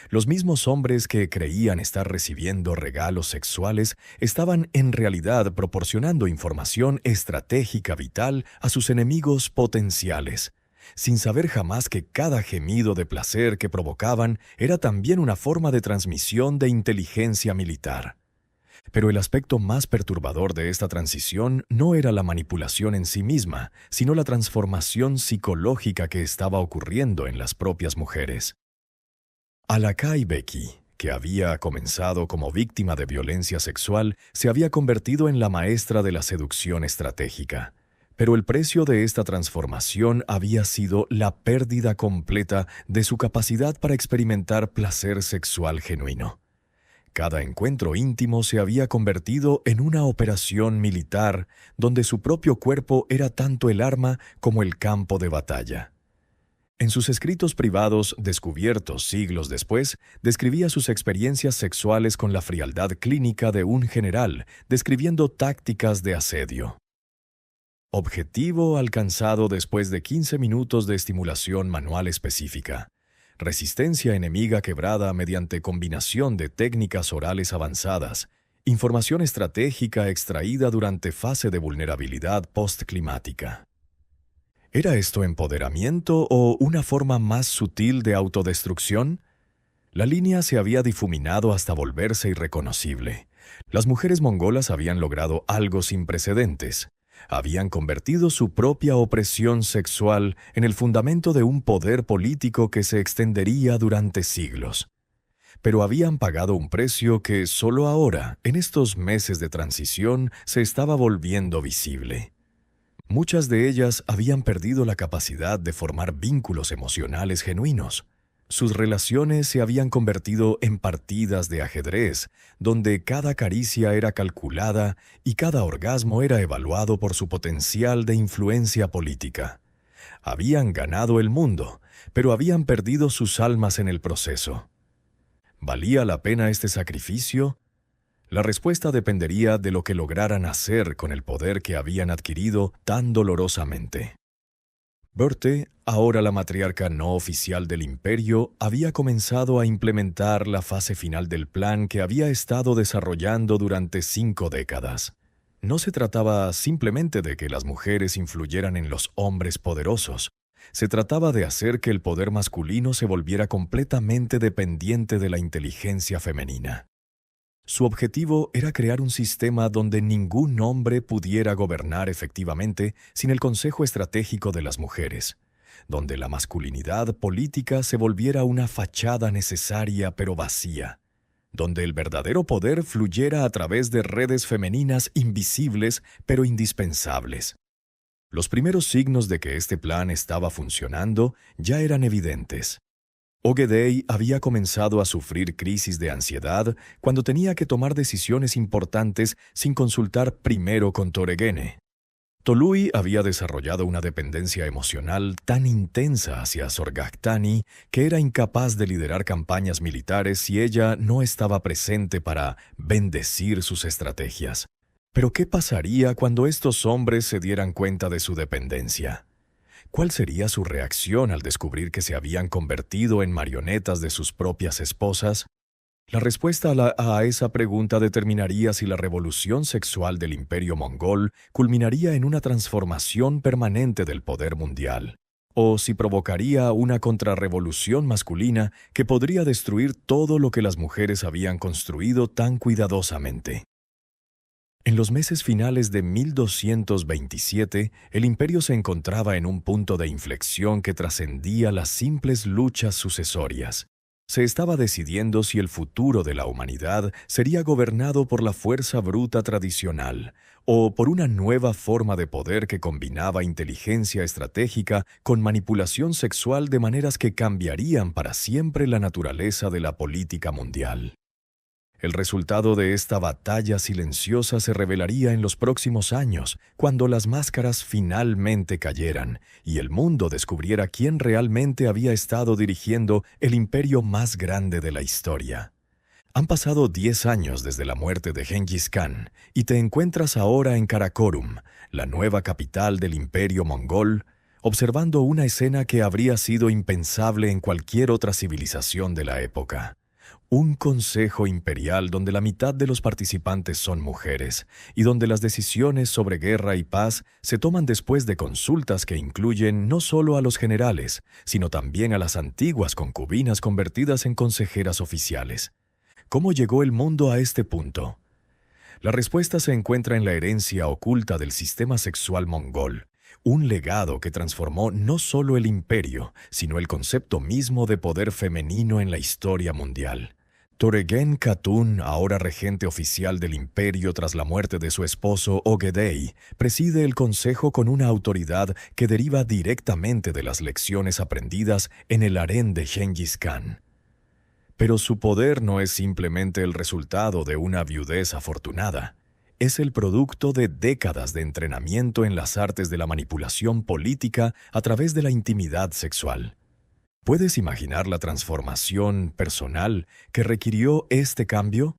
Los mismos hombres que creían estar recibiendo regalos sexuales estaban en realidad proporcionando información estratégica vital a sus enemigos potenciales, sin saber jamás que cada gemido de placer que provocaban era también una forma de transmisión de inteligencia militar. Pero el aspecto más perturbador de esta transición no era la manipulación en sí misma, sino la transformación psicológica que estaba ocurriendo en las propias mujeres. Alakai Beki, que había comenzado como víctima de violencia sexual, se había convertido en la maestra de la seducción estratégica. Pero el precio de esta transformación había sido la pérdida completa de su capacidad para experimentar placer sexual genuino. Cada encuentro íntimo se había convertido en una operación militar donde su propio cuerpo era tanto el arma como el campo de batalla. En sus escritos privados, descubiertos siglos después, describía sus experiencias sexuales con la frialdad clínica de un general, describiendo tácticas de asedio. Objetivo alcanzado después de 15 minutos de estimulación manual específica. Resistencia enemiga quebrada mediante combinación de técnicas orales avanzadas. Información estratégica extraída durante fase de vulnerabilidad postclimática. ¿Era esto empoderamiento o una forma más sutil de autodestrucción? La línea se había difuminado hasta volverse irreconocible. Las mujeres mongolas habían logrado algo sin precedentes. Habían convertido su propia opresión sexual en el fundamento de un poder político que se extendería durante siglos. Pero habían pagado un precio que solo ahora, en estos meses de transición, se estaba volviendo visible. Muchas de ellas habían perdido la capacidad de formar vínculos emocionales genuinos. Sus relaciones se habían convertido en partidas de ajedrez, donde cada caricia era calculada y cada orgasmo era evaluado por su potencial de influencia política. Habían ganado el mundo, pero habían perdido sus almas en el proceso. ¿Valía la pena este sacrificio? La respuesta dependería de lo que lograran hacer con el poder que habían adquirido tan dolorosamente. Berthe, ahora la matriarca no oficial del imperio, había comenzado a implementar la fase final del plan que había estado desarrollando durante 5 décadas. No se trataba simplemente de que las mujeres influyeran en los hombres poderosos. Se trataba de hacer que el poder masculino se volviera completamente dependiente de la inteligencia femenina. Su objetivo era crear un sistema donde ningún hombre pudiera gobernar efectivamente sin el consejo estratégico de las mujeres, donde la masculinidad política se volviera una fachada necesaria pero vacía, donde el verdadero poder fluyera a través de redes femeninas invisibles pero indispensables. Los primeros signos de que este plan estaba funcionando ya eran evidentes. Ogedei había comenzado a sufrir crisis de ansiedad cuando tenía que tomar decisiones importantes sin consultar primero con Toregene. Tolui había desarrollado una dependencia emocional tan intensa hacia Sorgastani que era incapaz de liderar campañas militares si ella no estaba presente para bendecir sus estrategias. Pero ¿qué pasaría cuando estos hombres se dieran cuenta de su dependencia? ¿Cuál sería su reacción al descubrir que se habían convertido en marionetas de sus propias esposas? La respuesta a esa pregunta determinaría si la revolución sexual del imperio mongol culminaría en una transformación permanente del poder mundial, o si provocaría una contrarrevolución masculina que podría destruir todo lo que las mujeres habían construido tan cuidadosamente. En los meses finales de 1227, el imperio se encontraba en un punto de inflexión que trascendía las simples luchas sucesorias. Se estaba decidiendo si el futuro de la humanidad sería gobernado por la fuerza bruta tradicional o por una nueva forma de poder que combinaba inteligencia estratégica con manipulación sexual de maneras que cambiarían para siempre la naturaleza de la política mundial. El resultado de esta batalla silenciosa se revelaría en los próximos años, cuando las máscaras finalmente cayeran y el mundo descubriera quién realmente había estado dirigiendo el imperio más grande de la historia. Han pasado 10 años desde la muerte de Gengis Khan y te encuentras ahora en Karakorum, la nueva capital del imperio mongol, observando una escena que habría sido impensable en cualquier otra civilización de la época. Un consejo imperial donde la mitad de los participantes son mujeres y donde las decisiones sobre guerra y paz se toman después de consultas que incluyen no solo a los generales, sino también a las antiguas concubinas convertidas en consejeras oficiales. ¿Cómo llegó el mundo a este punto? La respuesta se encuentra en la herencia oculta del sistema sexual mongol, un legado que transformó no solo el imperio, sino el concepto mismo de poder femenino en la historia mundial. Toregen Khatun, ahora regente oficial del imperio tras la muerte de su esposo Ogedei, preside el consejo con una autoridad que deriva directamente de las lecciones aprendidas en el harén de Gengis Khan. Pero su poder no es simplemente el resultado de una viudez afortunada. Es el producto de décadas de entrenamiento en las artes de la manipulación política a través de la intimidad sexual. ¿Puedes imaginar la transformación personal que requirió este cambio?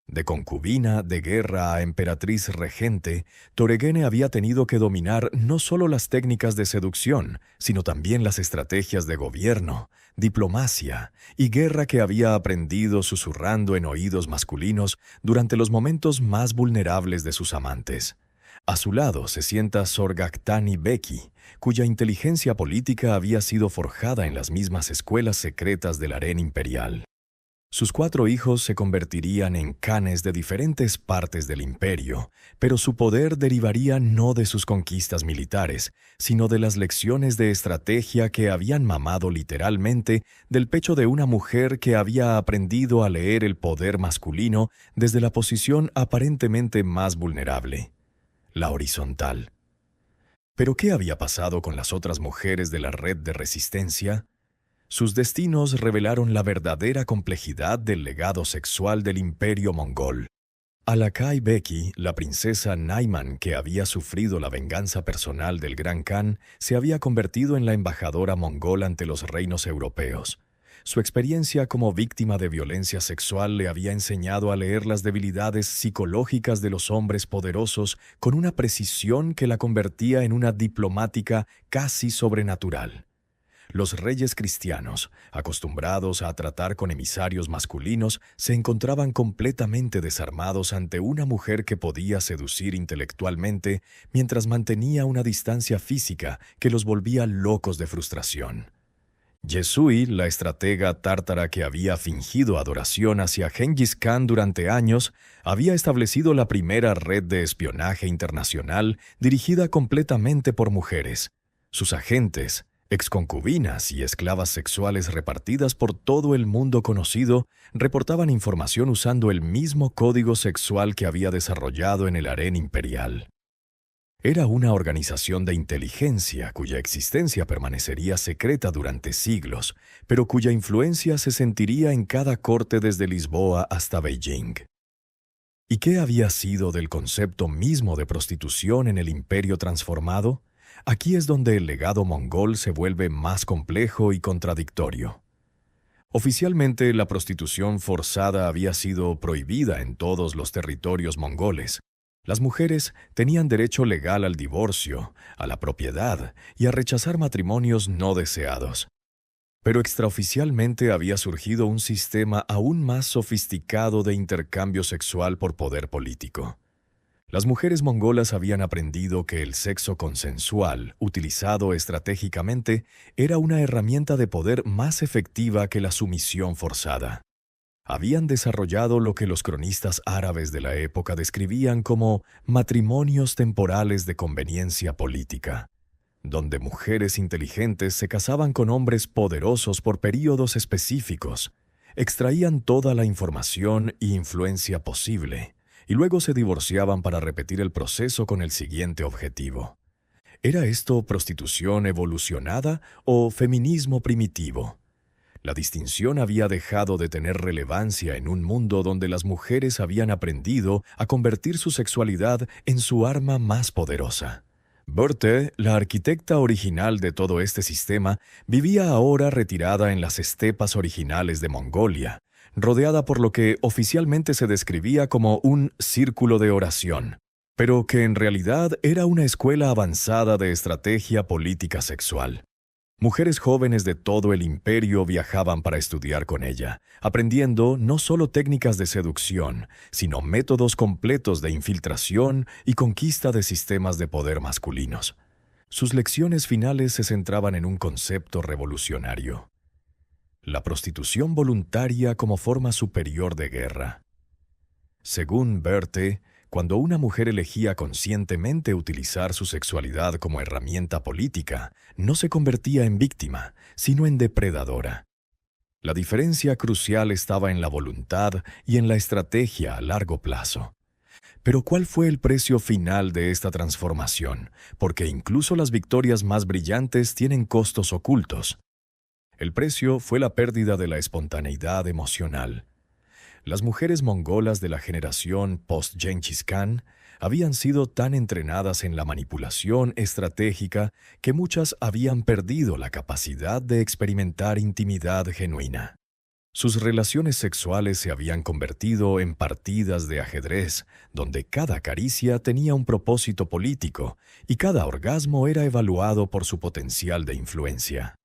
De concubina de guerra a emperatriz regente, Toregene había tenido que dominar no solo las técnicas de seducción, sino también las estrategias de gobierno, diplomacia y guerra que había aprendido susurrando en oídos masculinos durante los momentos más vulnerables de sus amantes. A su lado se sienta Sorgactani Beki, cuya inteligencia política había sido forjada en las mismas escuelas secretas del harén imperial. Sus 4 hijos se convertirían en canes de diferentes partes del imperio, pero su poder derivaría no de sus conquistas militares, sino de las lecciones de estrategia que habían mamado literalmente del pecho de una mujer que había aprendido a leer el poder masculino desde la posición aparentemente más vulnerable, la horizontal. ¿Pero qué había pasado con las otras mujeres de la red de resistencia? Sus destinos revelaron la verdadera complejidad del legado sexual del imperio mongol. Alakai Beki, la princesa Naiman que había sufrido la venganza personal del Gran Khan, se había convertido en la embajadora mongol ante los reinos europeos. Su experiencia como víctima de violencia sexual le había enseñado a leer las debilidades psicológicas de los hombres poderosos con una precisión que la convertía en una diplomática casi sobrenatural. Los reyes cristianos, acostumbrados a tratar con emisarios masculinos, se encontraban completamente desarmados ante una mujer que podía seducir intelectualmente mientras mantenía una distancia física que los volvía locos de frustración. Yesui, la estratega tártara que había fingido adoración hacia Gengis Khan durante años, había establecido la primera red de espionaje internacional dirigida completamente por mujeres. Sus agentes, exconcubinas y esclavas sexuales repartidas por todo el mundo conocido, reportaban información usando el mismo código sexual que había desarrollado en el harén imperial. Era una organización de inteligencia cuya existencia permanecería secreta durante siglos, pero cuya influencia se sentiría en cada corte desde Lisboa hasta Beijing. ¿Y qué había sido del concepto mismo de prostitución en el imperio transformado? Aquí es donde el legado mongol se vuelve más complejo y contradictorio. Oficialmente, la prostitución forzada había sido prohibida en todos los territorios mongoles. Las mujeres tenían derecho legal al divorcio, a la propiedad y a rechazar matrimonios no deseados. Pero extraoficialmente había surgido un sistema aún más sofisticado de intercambio sexual por poder político. Las mujeres mongolas habían aprendido que el sexo consensual, utilizado estratégicamente, era una herramienta de poder más efectiva que la sumisión forzada. Habían desarrollado lo que los cronistas árabes de la época describían como matrimonios temporales de conveniencia política, donde mujeres inteligentes se casaban con hombres poderosos por períodos específicos, extraían toda la información e influencia posible, y luego se divorciaban para repetir el proceso con el siguiente objetivo. ¿Era esto prostitución evolucionada o feminismo primitivo? La distinción había dejado de tener relevancia en un mundo donde las mujeres habían aprendido a convertir su sexualidad en su arma más poderosa. Berthe, la arquitecta original de todo este sistema, vivía ahora retirada en las estepas originales de Mongolia, rodeada por lo que oficialmente se describía como un círculo de oración, pero que en realidad era una escuela avanzada de estrategia política sexual. Mujeres jóvenes de todo el imperio viajaban para estudiar con ella, aprendiendo no solo técnicas de seducción, sino métodos completos de infiltración y conquista de sistemas de poder masculinos. Sus lecciones finales se centraban en un concepto revolucionario: la prostitución voluntaria como forma superior de guerra. Según Berthe, cuando una mujer elegía conscientemente utilizar su sexualidad como herramienta política, no se convertía en víctima, sino en depredadora. La diferencia crucial estaba en la voluntad y en la estrategia a largo plazo. Pero ¿cuál fue el precio final de esta transformación? Porque incluso las victorias más brillantes tienen costos ocultos. El precio fue la pérdida de la espontaneidad emocional. Las mujeres mongolas de la generación post-Gengis Khan habían sido tan entrenadas en la manipulación estratégica que muchas habían perdido la capacidad de experimentar intimidad genuina. Sus relaciones sexuales se habían convertido en partidas de ajedrez, donde cada caricia tenía un propósito político y cada orgasmo era evaluado por su potencial de influencia.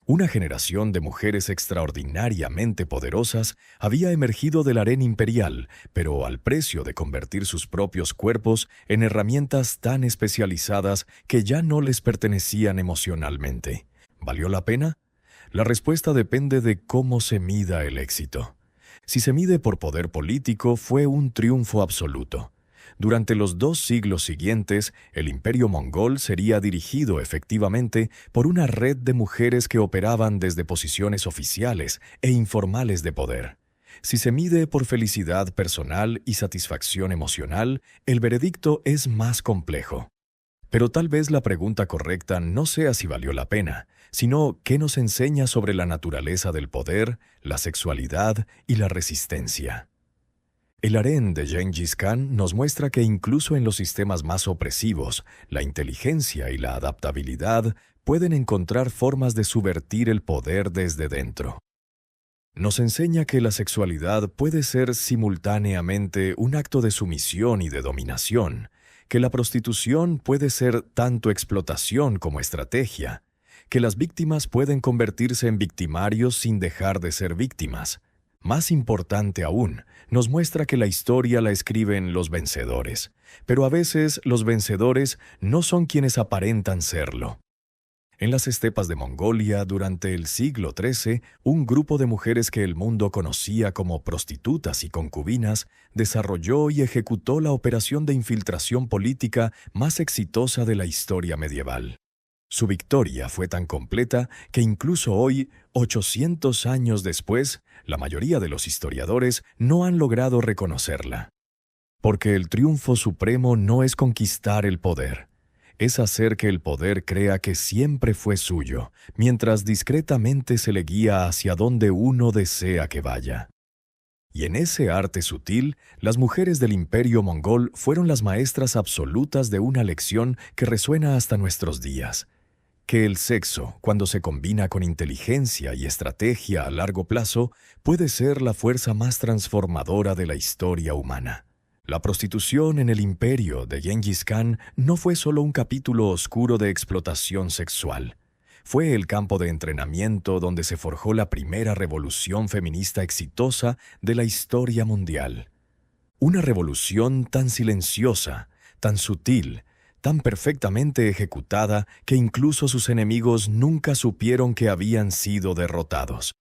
Una generación de mujeres extraordinariamente poderosas había emergido del harén imperial, pero al precio de convertir sus propios cuerpos en herramientas tan especializadas que ya no les pertenecían emocionalmente. ¿Valió la pena? La respuesta depende de cómo se mida el éxito. Si se mide por poder político, fue un triunfo absoluto. Durante los 2 siglos siguientes, el imperio mongol sería dirigido efectivamente por una red de mujeres que operaban desde posiciones oficiales e informales de poder. Si se mide por felicidad personal y satisfacción emocional, el veredicto es más complejo. Pero tal vez la pregunta correcta no sea si valió la pena, sino qué nos enseña sobre la naturaleza del poder, la sexualidad y la resistencia. El harén de Gengis Khan nos muestra que incluso en los sistemas más opresivos, la inteligencia y la adaptabilidad pueden encontrar formas de subvertir el poder desde dentro. Nos enseña que la sexualidad puede ser simultáneamente un acto de sumisión y de dominación, que la prostitución puede ser tanto explotación como estrategia, que las víctimas pueden convertirse en victimarios sin dejar de ser víctimas. Más importante aún, nos muestra que la historia la escriben los vencedores, pero a veces los vencedores no son quienes aparentan serlo. En las estepas de Mongolia, durante el siglo XIII, un grupo de mujeres que el mundo conocía como prostitutas y concubinas desarrolló y ejecutó la operación de infiltración política más exitosa de la historia medieval. Su victoria fue tan completa que incluso hoy, 800 años después, la mayoría de los historiadores no han logrado reconocerla. Porque el triunfo supremo no es conquistar el poder, es hacer que el poder crea que siempre fue suyo, mientras discretamente se le guía hacia donde uno desea que vaya. Y en ese arte sutil, las mujeres del imperio mongol fueron las maestras absolutas de una lección que resuena hasta nuestros días: que el sexo, cuando se combina con inteligencia y estrategia a largo plazo, puede ser la fuerza más transformadora de la historia humana. La prostitución en el imperio de Gengis Khan no fue solo un capítulo oscuro de explotación sexual. Fue el campo de entrenamiento donde se forjó la primera revolución feminista exitosa de la historia mundial. Una revolución tan silenciosa, tan sutil, tan perfectamente ejecutada que incluso sus enemigos nunca supieron que habían sido derrotados.